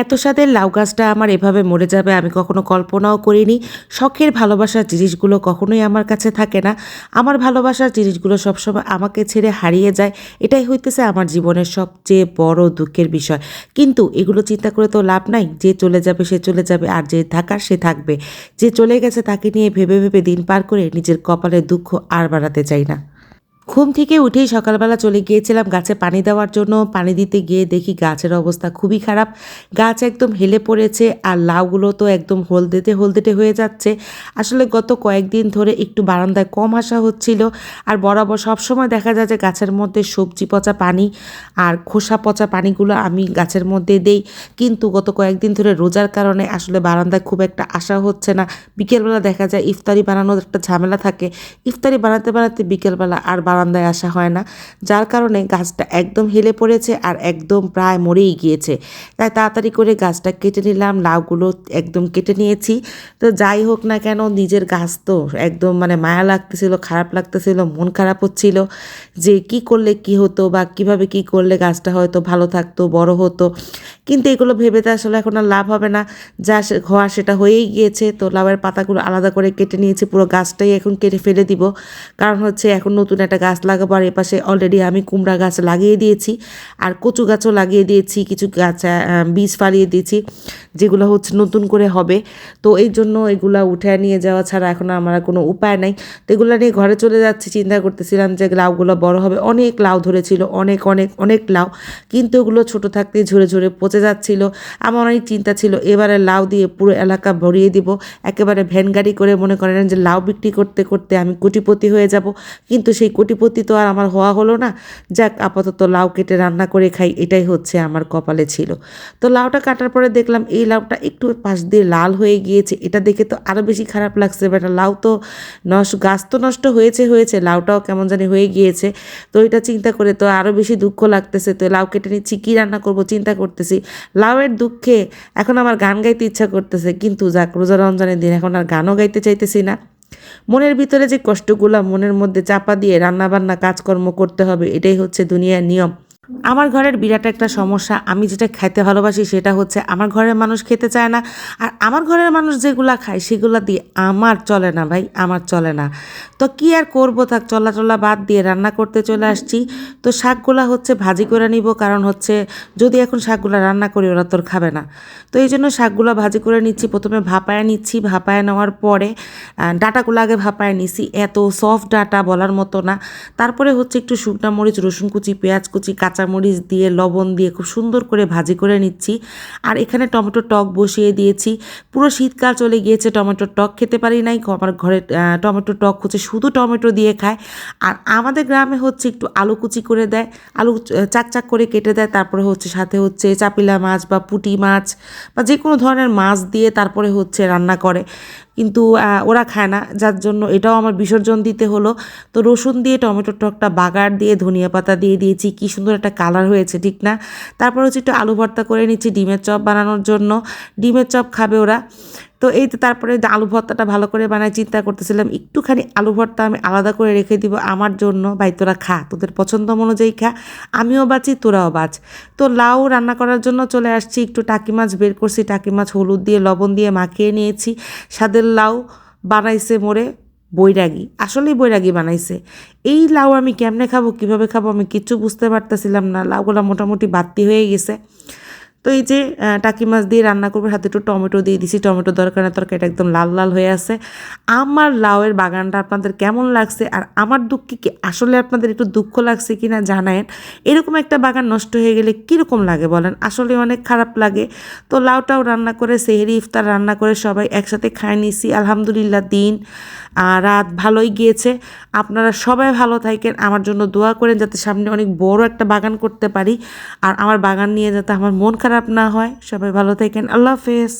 এত স্বাদের লাউ গাছটা আমার এভাবে মরে যাবে আমি কখনো কল্পনাও করিনি। শখের ভালোবাসার জিনিসগুলো কখনোই আমার কাছে থাকে না। আমার ভালোবাসার জিনিসগুলো সবসময় আমাকে ছেড়ে হারিয়ে যায়। এটাই হইতেছে আমার জীবনের সবচেয়ে বড় দুঃখের বিষয়। কিন্তু এগুলো চিন্তা করে তো লাভ নাই। যে চলে যাবে সে চলে যাবে আর যে থাকার সে থাকবে। যে চলে গেছে তাকে নিয়ে ভেবে ভেবে দিন পার করে নিজের কপালের দুঃখ আর বাড়াতে চাই না। ঘুম থেকে উঠেই সকালবেলা চলে গিয়েছিলাম গাছে পানি দেওয়ার জন্য। পানি দিতে গিয়ে দেখি গাছের অবস্থা খুবই খারাপ। গাছ একদম হেলে পড়েছে আর লাউগুলো তো একদম হলদেটে হলদেটে হয়ে যাচ্ছে। আসলে গত কয়েকদিন ধরে একটু বারান্দায় কম আসা হচ্ছিল। আর বরাবর সবসময় দেখা যায় যে গাছের মধ্যে সবজি পচা পানি আর খোসা পচা পানিগুলো আমি গাছের মধ্যে দেই। কিন্তু গত কয়েকদিন ধরে রোজার কারণে আসলে বারান্দায় খুব একটা আসা হচ্ছে না। বিকেলবেলা দেখা যায় ইফতারি বানানোর একটা ঝামেলা থাকে। ইফতারি বানাতে বানাতে বিকেলবেলা আর বারান্দায় আসা হয় না, যার কারণে গাছটা একদম হেলে পড়েছে আর একদম প্রায় মরেই গিয়েছে। তাই তাড়াতাড়ি করে গাছটা কেটে নিলাম, লাউগুলো একদম কেটে নিয়েছি। তো যাই হোক না কেন নিজের গাছ তো একদম মানে মায়া লাগতেছিল, খারাপ লাগতেছিল, মন খারাপ হচ্ছিল যে কি করলে কি হতো বা কিভাবে কি করলে গাছটা হয়তো ভালো থাকতো, বড় হতো। কিন্তু এগুলো ভেবে তো আসলে এখন আর লাভ হবে না। যা হওয়া সেটা হয়েই গিয়েছে। তো লাউয়ের পাতাগুলো আলাদা করে কেটে নিয়েছি, পুরো গাছটাই এখন কেটে ফেলে দিব। কারণ হচ্ছে এখন নতুন একটা গাছ লাগাবো আর এপাশে অলরেডি আমি কুমড়া গাছ লাগিয়ে দিয়েছি আর কচু গাছও লাগিয়ে দিয়েছি, কিছু গাছ বীজ ফালিয়ে দিয়েছি যেগুলো হচ্ছে নতুন করে হবে। তো এই জন্য এগুলা উঠে নিয়ে যাওয়া ছাড়া এখন আমার আর কোনো উপায় নাই। তো এগুলো নিয়ে ঘরে চলে যাচ্ছি, চিন্তা করতেছিলাম যে লাউগুলো বড় হবে। অনেক লাউ ধরেছিল, অনেক অনেক অনেক লাউ, কিন্তু ওগুলো ছোট থাকতেই ঝরে ঝরে পচে যাচ্ছিল। আমার অনেক চিন্তা ছিল এবারে লাউ দিয়ে পুরো এলাকা ভরিয়ে দিব, একেবারে ভ্যান গাড়ি করে মনে করেন যে লাউ বিক্রি করতে করতে আমি কোটিপতি হয়ে যাব। কিন্তু সেই কোটিপতি তো আর আমার হওয়া হলো না। যাক, আপাতত লাউ কেটে রান্না করে খাই, এটাই হচ্ছে আমার কপালে ছিল। তো লাউটা কাটার পরে দেখলাম এই লাউটা একটু পাশ দিয়ে লাল হয়ে গিয়েছে। এটা দেখে তো আরও বেশি খারাপ লাগছে। বেটা লাউ তো নষ্ট, গাছ তো নষ্ট হয়েছে হয়েছে, লাউটাও কেমন জানি হয়ে গিয়েছে। তো এটা চিন্তা করে তো আরও বেশি দুঃখ লাগতেছে। তো লাউ কেটে নিচ্ছি, কী রান্না করব চিন্তা করতেছি। লাউয়ের দুঃখে এখন আমার গান গাইতে ইচ্ছা করতেছে, কিন্তু যাক রোজা রমজানের দিন এখন আর গানও গাইতে চাইতেছি না। মনের ভিতরে যে কষ্টগুলা মনের মধ্যে চাপা দিয়ে রান্নাবান্না কাজকর্ম করতে হবে, এটাই হচ্ছে দুনিয়ার নিয়ম। আমার ঘরের বিরাট একটা সমস্যা, আমি যেটা খাইতে ভালোবাসি সেটা হচ্ছে আমার ঘরের মানুষ খেতে চায় না। আর আমার ঘরের মানুষ যেগুলা খায় সেগুলা দিয়ে আমার চলে না ভাই, আমার চলে না। তো কি আর করবো, থাক চলা বাদ দিয়ে রান্না করতে চলে আসছি। তো শাকগুলা হচ্ছে ভাজি করে নিব, কারণ হচ্ছে যদি এখন শাকগুলা রান্না করি ওরা তোর খাবে না। তো এই জন্য শাকগুলা ভাজি করে নিচ্ছি। প্রথমে ভাপায় নিচ্ছি, ভাপায় নেওয়ার পরে ডাঁটাগুলো আগে ভাপায় নিছি, এত সফট ডাঁটা বলার মতো না। তারপরে হচ্ছে একটু শুকনা মরিচ, রসুন কুচি, পেঁয়াজ কুচি, কাঁচামরিচ দিয়ে লবণ দিয়ে খুব সুন্দর করে ভাজি করে নিচ্ছি। আর এখানে টমেটো টক বসিয়ে দিয়েছি। পুরো শীতকাল চলে গিয়েছে, টমেটোর টক খেতে পারি নাই। আমার ঘরে টমেটো টক হচ্ছে শুধু টমেটো দিয়ে খায়। আর আমাদের গ্রামে হচ্ছে একটু আলু কুচি করে দেয়, আলু চাক চাক করে কেটে দেয়। তারপরে হচ্ছে সাথে হচ্ছে চাপিলা মাছ বা পুঁটি মাছ বা যে কোনো ধরনের মাছ দিয়ে তারপরে হচ্ছে রান্না করে। কিন্তু ওরা খায় না, যার জন্য এটাও আমার বিসর্জন দিতে হলো। তো রসুন দিয়ে টমেটোর টকটা বাগার দিয়ে ধনিয়া পাতা দিয়ে দিয়েছি, কী সুন্দর একটা কালার হয়েছে, ঠিক না? তারপর হচ্ছে একটু আলু ভর্তা করে নিচ্ছি ডিমের চপ বানানোর জন্য। ডিমের চপ খাবে ওরা। তো এই তো তারপরে আলু ভর্তাটা ভালো করে বানাই, চিন্তা করতেছিলাম একটুখানি আলু ভর্তা আমি আলাদা করে রেখে দিব আমার জন্য। ভাই তোরা খা, তোদের পছন্দ অনুযায়ী খা, আমিও বাঁচি তোরাও বাঁচ। তো লাউ রান্না করার জন্য চলে আসছি, একটু টাকি মাছ বের করছি, টাকি মাছ হলুদ দিয়ে লবণ দিয়ে মাখিয়ে নিয়েছি। স্বাদের লাউ বানাইছে মোরে বৈরাগী, আসলেই বৈরাগী বানাইছে। এই লাউ আমি কেমনে খাবো, কিভাবে খাবো আমি কিচ্ছু বুঝতে পারতেছিলাম না। লাউগুলো মোটামুটি বাড়তি হয়ে গেছে। তো এই যে টাকি মাছ দিয়ে রান্না করবো, সাথে একটু টমেটো দিয়ে দিছি, টমেটো দরকার না তরকারিটা একদম লাল লাল হয়ে আছে। আমার লাউয়ের বাগানটা আপনাদের কেমন লাগছে আর আমার দুঃখে কি আসলে আপনাদের একটু দুঃখ লাগছে কি না জানায়েন। এরকম একটা বাগান নষ্ট হয়ে গেলে কীরকম লাগে বলেন, আসলে অনেক খারাপ লাগে। তো লাউটাও রান্না করে সেহরি ইফতার রান্না করে সবাই একসাথে খাই নিছি। আলহামদুলিল্লাহ দিন রাত ভালোই গিয়েছে। আপনারা সবাই ভালো থাকেন, আমার জন্য দোয়া করেন যাতে সামনে অনেক বড় একটা বাগান করতে পারি আর আমার বাগান নিয়ে যাতে আমার মন খারাপ না হয়। সবাই ভালো থাকেন, আল্লাহ হাফেজ।